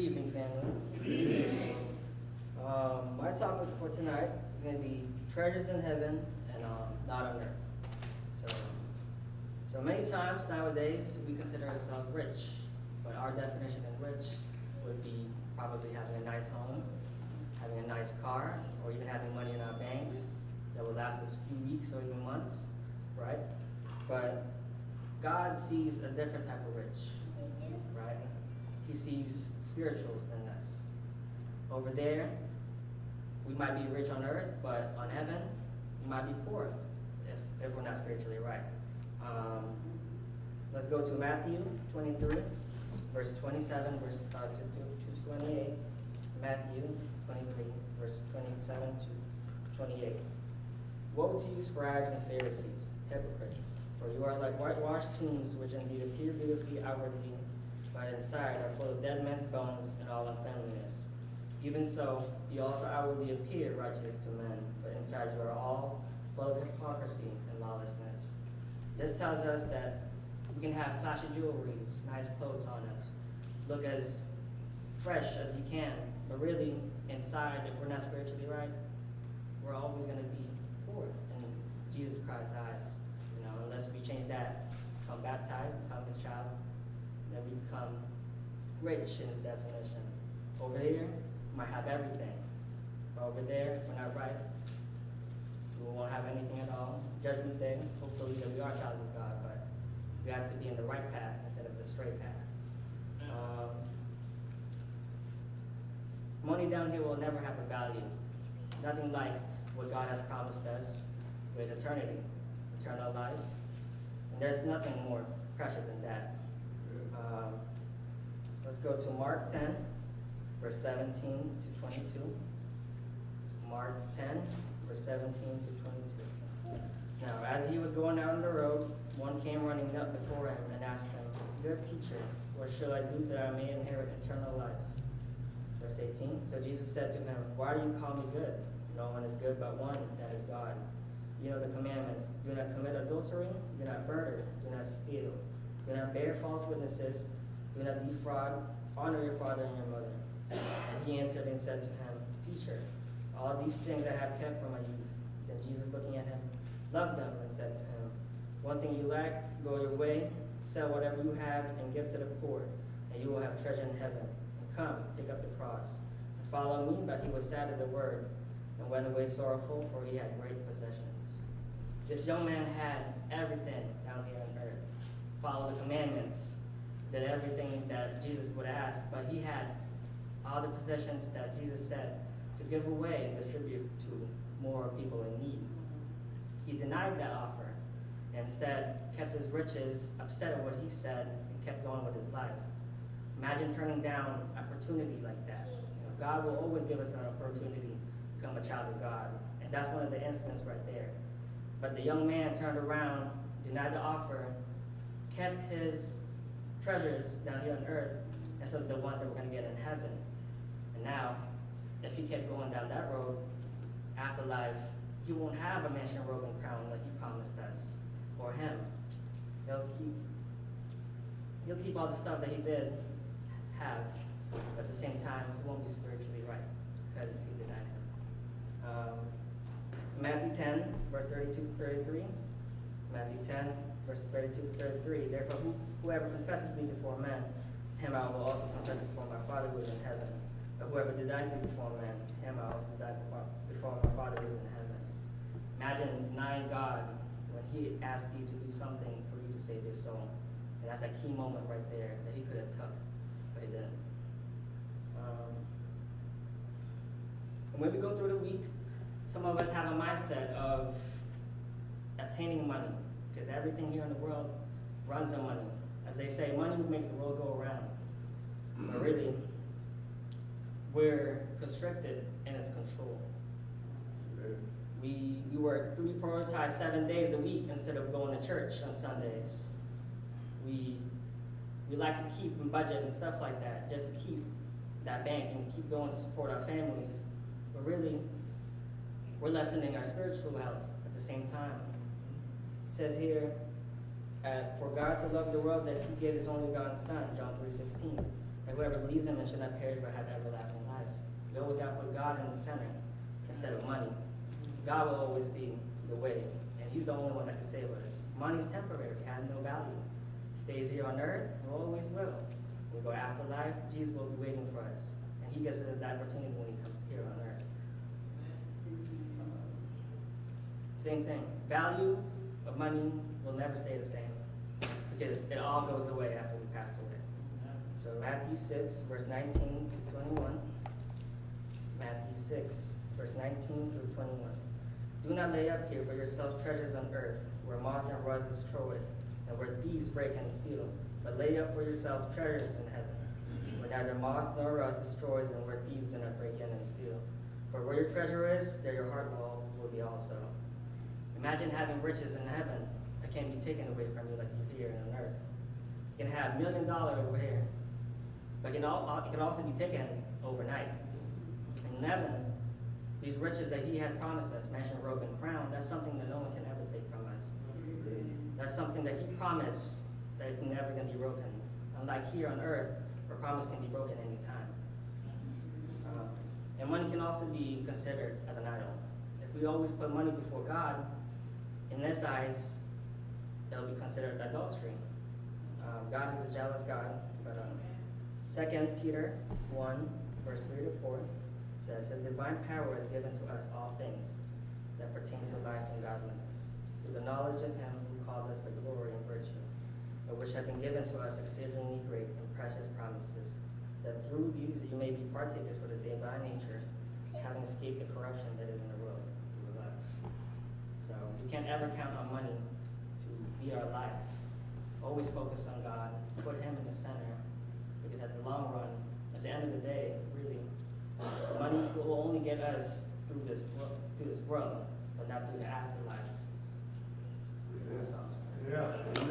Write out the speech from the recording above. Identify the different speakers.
Speaker 1: evening, family.
Speaker 2: Good evening.
Speaker 1: My topic for tonight is going to be treasures in heaven and not on earth. So many times nowadays we consider ourselves rich, but our definition of rich would be probably having a nice home, having a nice car, or even having money in our banks that will last us a few weeks or even months, right? But God sees a different type of rich, right? He sees spirituals in us. Over there, we might be rich on earth, but on heaven, we might be poor if we're not spiritually right. Let's go to Matthew 23, verse 27, verse to 28. Matthew 23, verse 27 to 28. Woe to you, scribes and Pharisees, hypocrites! For you are like whitewashed tombs, which indeed appear beautifully outwardly, but inside are full of dead men's bones and all uncleanliness. Even so, you also outwardly appear righteous to men, but inside you are all full of hypocrisy and lawlessness. This tells us that we can have flashy jewelry, nice clothes on us, look as fresh as we can, but really inside, if we're not spiritually right, we're always going to be poor in Jesus Christ's eyes. Unless we change that, become baptized, become his child, then we become rich in his definition. Over here, we might have everything. But over there, if we're not right, we won't have anything at all. Judgment day, hopefully that we are childs of God, but we have to be in the right path instead of the straight path. Money down here will never have a value. Nothing like what God has promised us with eternity, eternal life. And there's nothing more precious than that. Let's go to Mark 10, verse 17 to 22. Mark 10, verse 17 to 22. Now, as he was going down the road, one came running up before him and asked him, "Good teacher, what shall I do that I may inherit eternal life?" Verse 18. So Jesus said to him, "Why do you call me good? No one is good but one, that is God. You know the commandments: do not commit adultery, do not murder, do not steal, do not bear false witnesses, do not defraud, honor your father and your mother." And he answered and said to him, "Teacher, all these things I have kept from my youth." Then Jesus, looking at him, loved them and said to him, "One thing you lack, go your way, sell whatever you have and give to the poor, and you will have treasure in heaven. And come, take up the cross, and follow me." But he was sad at the word, and went away sorrowful, for he had great possessions. This young man had everything down here on earth. Followed the commandments, did everything that Jesus would ask, but he had all the possessions that Jesus said to give away and distribute to more people in need. He denied that offer, and instead kept his riches, upset at what he said, and kept going with his life. Imagine turning down opportunity like that. God will always give us an opportunity to become a child of God, and that's one of the instances right there. But the young man turned around, denied the offer, kept his treasures down here on earth instead of the ones that we're going to get in heaven. And now, if he kept going down that road, afterlife, he won't have a mansion, robe, and crown like he promised us, or him. He'll keep all the stuff that he did have, but at the same time, he won't be spiritually right because he denied him. Matthew 10, verse 32 to 33. Matthew 10, verses 32 to 33. "Therefore, whoever confesses me before men, him I will also confess before my Father who is in heaven. But whoever denies me before men, him I also deny before my Father who is in heaven." Imagine denying God when he asked you to do something for you to save your soul. And that's that key moment right there that he could have took, but he didn't. And when we go through the week, some of us have a mindset of attaining money, because everything here in the world runs on money. As they say, money makes the world go around. But really, we're constricted in its control. We prioritize 7 days a week instead of going to church on Sundays. We like to keep a budget and stuff like that, just to keep that bank and keep going to support our families. But really, we're lessening our spiritual health at the same time. It says here, "For God so loved the world that he gave his only begotten Son," John 3:16, And whoever believes in him should not perish but have everlasting life. You always got to put God in the center instead of money. God will always be the way, and he's the only one that can save us. Money's temporary, it has no value. It stays here on earth, and always will. When we go after life, Jesus will be waiting for us. And he gives us that opportunity when he comes here on earth. Same thing. Value of money will never stay the same because it all goes away after we pass away. So Matthew 6, verse 19 to 21. Matthew 6, verse 19 through 21. Do not lay up here for yourselves treasures on earth, where moth and rust destroy, and where thieves break and steal. But lay up for yourselves treasures in heaven, where neither moth nor rust destroys, and where thieves do not break in and steal. For where your treasure is, there your heart will be also. Imagine having riches in heaven that can't be taken away from you like you here on earth. You can have $1 million over here, but it can also be taken overnight. In heaven, these riches that he has promised us, mansion, robe, and crown, that's something that no one can ever take from us. That's something that he promised that is never going to be broken. Unlike here on earth, where promise can be broken any time. And money can also be considered as an idol. If we always put money before God, in this eyes, it'll be considered adultery. God is a jealous God. But 2 Peter 1, verse 3 to 4 says, his divine power is given to us all things that pertain to life and godliness, through the knowledge of him who called us by glory and virtue, but which have been given to us exceedingly great and precious promises, that through these you may be partakers for the divine nature, having escaped the corruption that is in the world through us. So we can't ever count on money to be our life. Always focus on God, put him in the center, because at the long run, at the end of the day, really, money will only get us through this world, but not through the afterlife.
Speaker 2: Yes. Yes.